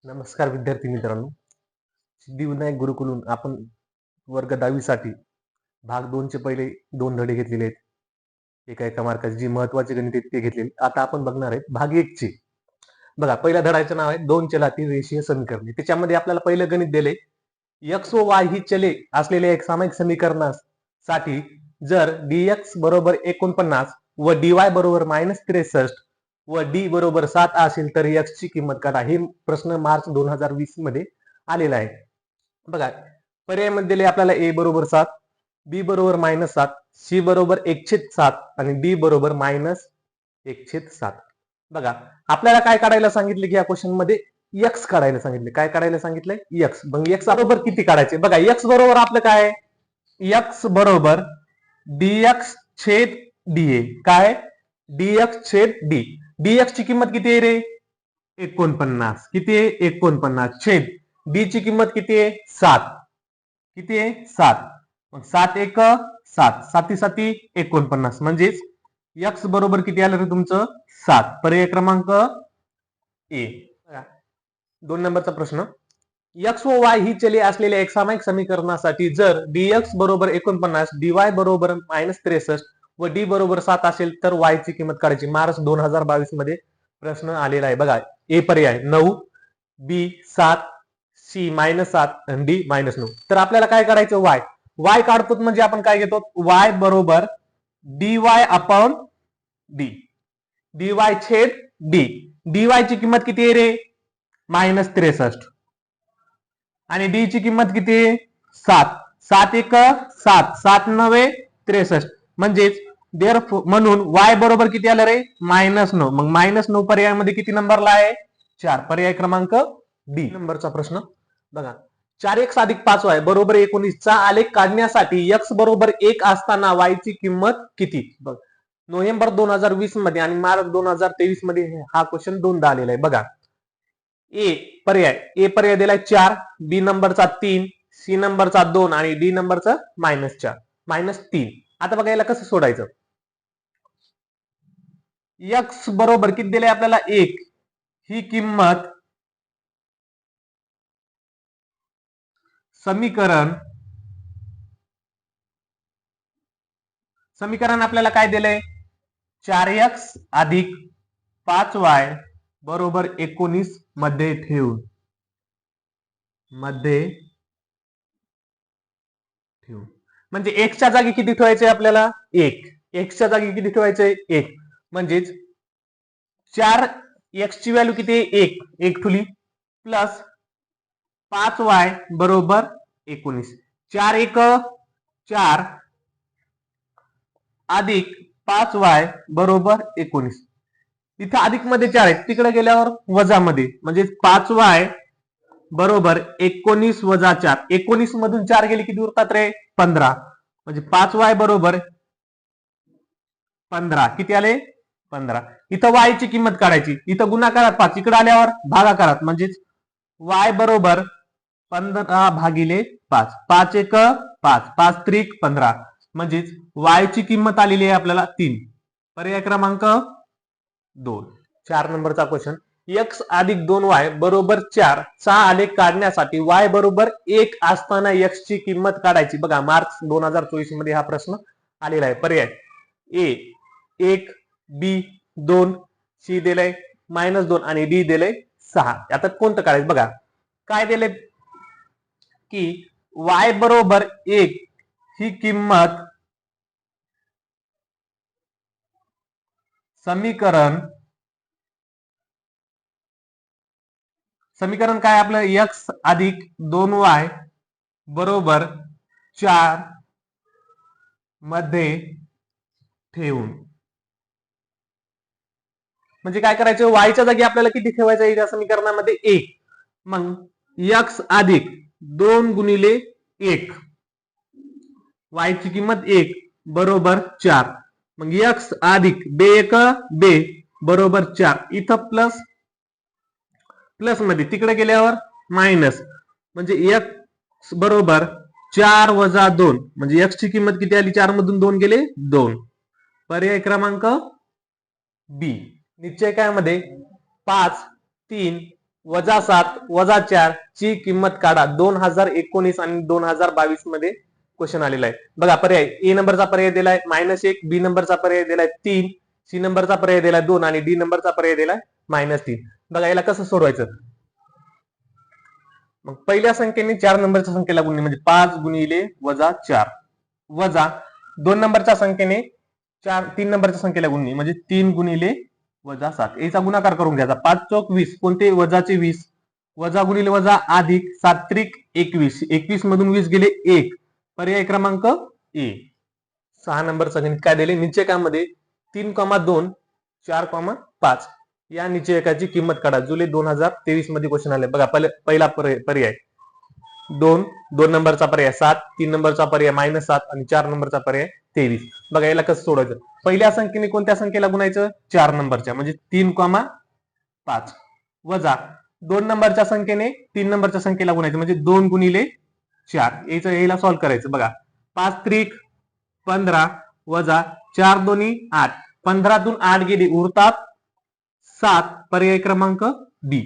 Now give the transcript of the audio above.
नमस्कार विद्यार्थी मित्रांनो. सिद्धिविनायक गुरुकुलून आपण वर्ग 10वी साठी भाग 2 चे पहिले 2 धडे घेतलेले आहेत. एका मार्काची जी महत्वाची गणिते ते घेतलेली. आता आपण बघणार आहेत भाग 1 चे. बघा, पहिल्या धड्याचं नाव आहे 2 चलातील रेषीय समीकरणे. त्याच्यामध्ये आपल्याला पहिलं गणित दिले, x व y ही चले असलेल्या एक सामायिक समीकरणासाठी जर dx बरोबर 49 व dy बरोबर -63 व d बरोबर 7 असेल तर x ची किंमत काढा. हे प्रश्न मार्च 2020 मध्ये आलेला आहे. बघा, पर्यायामध्ये दिले आपल्याला a बरोबर 7, b बरोबर -7, c बरोबर 1/7 आणि d बरोबर -1/7. बघा, आपल्याला काय काढायला सांगितले की या क्वेश्चन मध्ये x काढायला सांगितले. काय काढायला सांगितलंय? x. मग x बरोबर किती काढायचे? बघा, x बरोबर आपलं काय आहे? x बरोबर dx छेद da. काय? dx छेद d. dx ची किंमत किती आहे रे? 49. किती आहे? 49 छेद d ची किंमत किती आहे? 7. किती आहे? 7. मग 7 1 7, 7 7 49. म्हणजेच x बरोबर किती आलं रे तुमचं? 7. पर्याय क्रमांक ए. 2 नंबरचा प्रश्न, x व y ही चले असलेल्या एक सामायिक समीकरणासाठी जर dx बरोबर 49, dy बरोबर -63 व d बरोबर 7 असेल तर y ची किंमत काढायची. मार्च 2022 मध्ये प्रश्न आलेला आहे. बघा, ए पर्याय 9, बी 7, सी -7 आणि डी -9. तर आपल्याला काय काढायचं? y काढतो म्हणजे आपण काय घेतो? y बरोबर dy अपॉन d. dy छेद d. dy ची किंमत किती आहे रे? -63 आणि d ची किंमत किती आहे? 7. 7 1 7, 7 9 63. म्हणजेच म्हणून y बरोबर किती आलं रे? -9. मग -9 पर्यायामध्ये किती नंबरला आहे? 4. पर्याय क्रमांक डी. नंबरचा प्रश्न बघा, 4x + 5y बरोबर 19 चा आलेख काढण्यासाठी x बरोबर 1 असताना y ची किंमत किती? बघ, नोव्हेंबर 2020 मध्ये आणि मार्च 2023 मध्ये हा क्वेश्चन दोनदा आलेला आहे. बघा, ए पर्याय दिलाय 4, बी नंबरचा 3, सी नंबरचा 2 आणि डी नंबरचा -4 -3. आता बघा, याला कसं सोडायचं? x बरोबर किती दिले आपल्याला? 1 ही किंमत समीकरण आपल्याला काय दिलंय? 4x + 5y बरोबर 19 मध्ये ठेवून म्हणजे x च्या जागी किती ठेवायचे आपल्याला? 1. x च्या जागी किती ठेवायचे? 1. म्हणजेच 4x ची व्हॅल्यू किती आहे? 1 ठेवली प्लस 5y बरोबर 19. 4 1 4 अधिक 5y बरोबर 19. इथं अधिक मध्ये 4 आहे, तिकडे गेल्यावर वजा मध्ये, म्हणजे 5y बरोबर 19 वजा 4. 19 मधून 4 गेले किती उरतात रे? 15. म्हणजे 5y बरोबर 15. किती आले? 15. इथं y ची किंमत काढायची. इथं गुणाकारात 5, इकडे आल्यावर भागाकारात, म्हणजेच y बरोबर 15 भागिले 5. 5 1 5, 5 3 15. म्हणजेच y ची किंमत आलेली आहे आपल्याला 3. पर्याय क्रमांक 2. 4 नंबरचा क्वेश्चन, x + 2y बरोबर 4 चा आलेख काढण्यासाठी y बरोबर 1 असताना x ची किंमत काढायची. बघा, मार्च 2024 मध्ये हा प्रश्न आलेला आहे. पर्याय ए 1, बी 2, सी दिलंय -2 आणि डी दिलंय 6. आता कोणतं काढायचं? बघा, काय दिलंय की y बरोबर 1 ही किंमत समीकरण काय आपलं? x + 2y बरोबर 4 मध्ये ठेवून, म्हणजे काय करायचं? y च्या जागी आपल्याला किती ठेवायचं आहे या समीकरणामध्ये? 1. मग x + 2 गुणिले 1, y ची किंमत 1 बरोबर 4. मग x अधिक बे 1 बे बरोबर 4. इथं प्लस मध्ये, तिकडे गेल्यावर मायनस, म्हणजे x बरोबर 4 वजा 2. म्हणजे x ची किंमत किती आली? 4 मधून 2 गेले 2. पर्याय क्रमांक बी. निश्चय काय मध्ये 5 3 -7 -4 ची किंमत काढा. 2019 आणि 2022 मध्ये क्वेश्चन आलेला आहे. बघा पर्याय ए नंबरचा पर्याय दिलाय -1, बी नंबरचा पर्याय दिलाय 3, सी नंबरचा पर्याय दिलाय 2 आणि डी नंबरचा पर्याय दिलाय -3. बघा याला कसं सोडवायचं. मग पहिल्या संख्येने 4 नंबरच्या संख्येला गुणले म्हणजे 5 गुणिले -4 वजा 2 नंबरच्या संख्येने 3 नंबरच्या संख्येला गुणले म्हणजे 3 गुणिले -7 याचा गुणाकार करून घ्यायचा. 5 चौक 20 कोणते वजाचे 20 वजा गुणिले वजा अधिक 7 त्रिक 21 21 मधून 20 गेले 1 पर्याय क्रमांक ए. 6 नंबरचा गणित काय दिले निश्चयकामध्ये 3,2 4,5 या निश्चयकाची किंमत काढा. जुलै 2023 मध्ये क्वेश्चन आले. बघा पहिला पर्याय 2 नंबरचा पर्याय 7 3 नंबरचा पर्याय -7 आणि 4 नंबरचा पर्याय 23. बघा याला कसं सोडायचं. पहिल्या संख्येने कोणत्या संख्येला गुणायचं 4 नंबरच्या म्हणजे 3,5 वजा 2 नंबरच्या संख्येने 3 नंबरच्या संख्येला गुणायचं म्हणजे 2 गुणिले 4 याला सॉल्व्ह करायचं. बघा 5 त्रिक 15 वजा 4 दोन्ही 8 15तून 8 गेली उरतात 7 पर्याय क्रमांक बी.